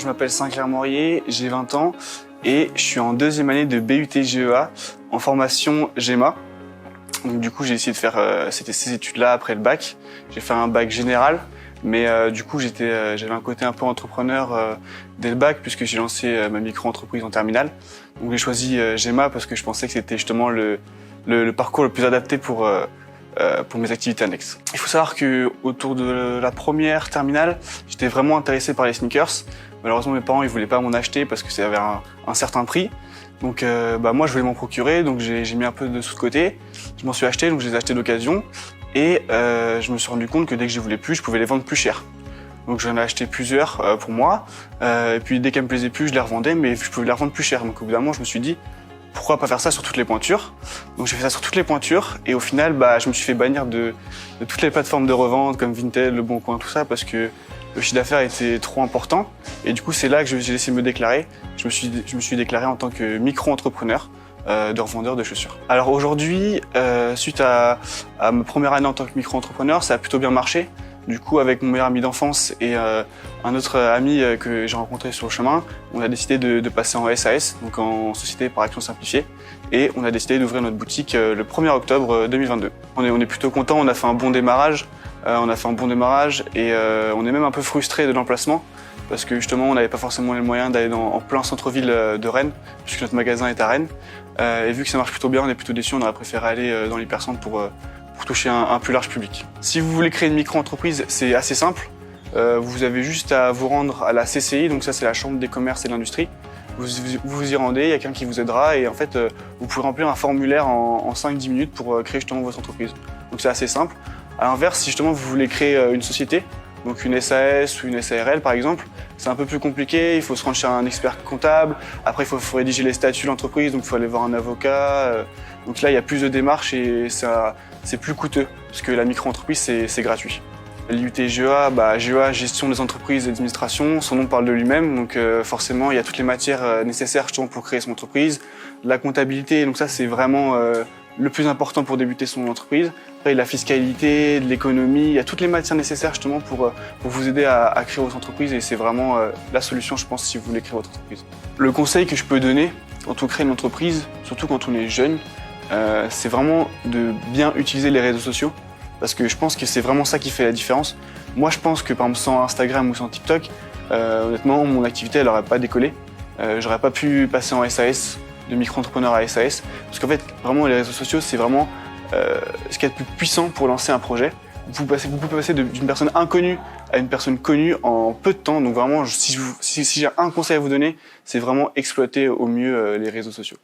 Je m'appelle Sinclair Morier, j'ai 20 ans et je suis en deuxième année de BUT GEA en formation GEMA. Donc, du coup, j'ai essayé de faire ces études-là après le bac. J'ai fait un bac général, mais du coup, j'avais un côté un peu entrepreneur dès le bac puisque j'ai lancé ma micro-entreprise en terminale. Donc, j'ai choisi GEMA parce que je pensais que c'était justement le parcours le plus adapté pour mes activités annexes. Il faut savoir que autour de la première terminale, j'étais vraiment intéressé par les sneakers. Malheureusement, mes parents ils voulaient pas m'en acheter parce que ça avait un certain prix. Donc moi, je voulais m'en procurer, donc j'ai mis un peu de sous de côté. Je m'en suis acheté, donc je les ai achetés d'occasion. Et je me suis rendu compte que dès que je voulais plus, je pouvais les vendre plus cher. Donc j'en ai acheté plusieurs pour moi. Et puis dès qu'elles me plaisaient plus, je les revendais, mais je pouvais les revendre plus cher. Donc au bout d'un moment, je me suis dit, pourquoi pas faire ça sur toutes les pointures? Donc j'ai fait ça sur toutes les pointures et au final je me suis fait bannir de toutes les plateformes de revente comme Vinted, Le Bon Coin, tout ça parce que le chiffre d'affaires était trop important et du coup c'est là que j'ai essayé de me déclarer. Je me suis déclaré en tant que micro-entrepreneur de revendeur de chaussures. Alors aujourd'hui, suite à ma première année en tant que micro-entrepreneur, ça a plutôt bien marché. Du coup, avec mon meilleur ami d'enfance et un autre ami que j'ai rencontré sur le chemin, on a décidé de passer en SAS, donc en Société par Action Simplifiée, et on a décidé d'ouvrir notre boutique le 1er octobre 2022. On est plutôt content, on a fait un bon démarrage, et on est même un peu frustré de l'emplacement, parce que justement, on n'avait pas forcément les moyens d'aller en plein centre-ville de Rennes, puisque notre magasin est à Rennes. Et vu que ça marche plutôt bien, on est plutôt déçus, on aurait préféré aller dans l'hypercentre pour toucher un plus large public. Si vous voulez créer une micro-entreprise, c'est assez simple. Vous avez juste à vous rendre à la CCI, donc ça c'est la Chambre des commerces et de l'industrie. Vous y rendez, il y a quelqu'un qui vous aidera et en fait vous pouvez remplir un formulaire en 5-10 minutes pour créer justement votre entreprise. Donc c'est assez simple. À l'inverse, si justement vous voulez créer une société, donc une SAS ou une SARL par exemple, c'est un peu plus compliqué, il faut se rendre chez un expert comptable, après il faut rédiger les statuts de l'entreprise, donc il faut aller voir un avocat. Donc là il y a plus de démarches et c'est plus coûteux, parce que la micro-entreprise c'est gratuit. L'IUT GEA, GEA, gestion des entreprises et d'administration, son nom parle de lui-même, donc forcément il y a toutes les matières nécessaires justement pour créer son entreprise. La comptabilité, donc ça c'est vraiment le plus important pour débuter son entreprise. Après, la fiscalité, l'économie, il y a toutes les matières nécessaires justement pour vous aider à créer votre entreprise et c'est vraiment la solution, je pense, si vous voulez créer votre entreprise. Le conseil que je peux donner quand on crée une entreprise, surtout quand on est jeune, c'est vraiment de bien utiliser les réseaux sociaux parce que je pense que c'est vraiment ça qui fait la différence. Moi, je pense que par exemple sans Instagram ou sans TikTok, honnêtement, mon activité elle n'aurait pas décollé. J'aurais pas pu passer en SAS, de micro-entrepreneur à SAS, parce qu'en fait, vraiment, les réseaux sociaux, c'est vraiment ce qu'il y a de plus puissant pour lancer un projet. Vous pouvez passer d'une personne inconnue à une personne connue en peu de temps. Donc vraiment, si j'ai un conseil à vous donner, c'est vraiment exploiter au mieux les réseaux sociaux.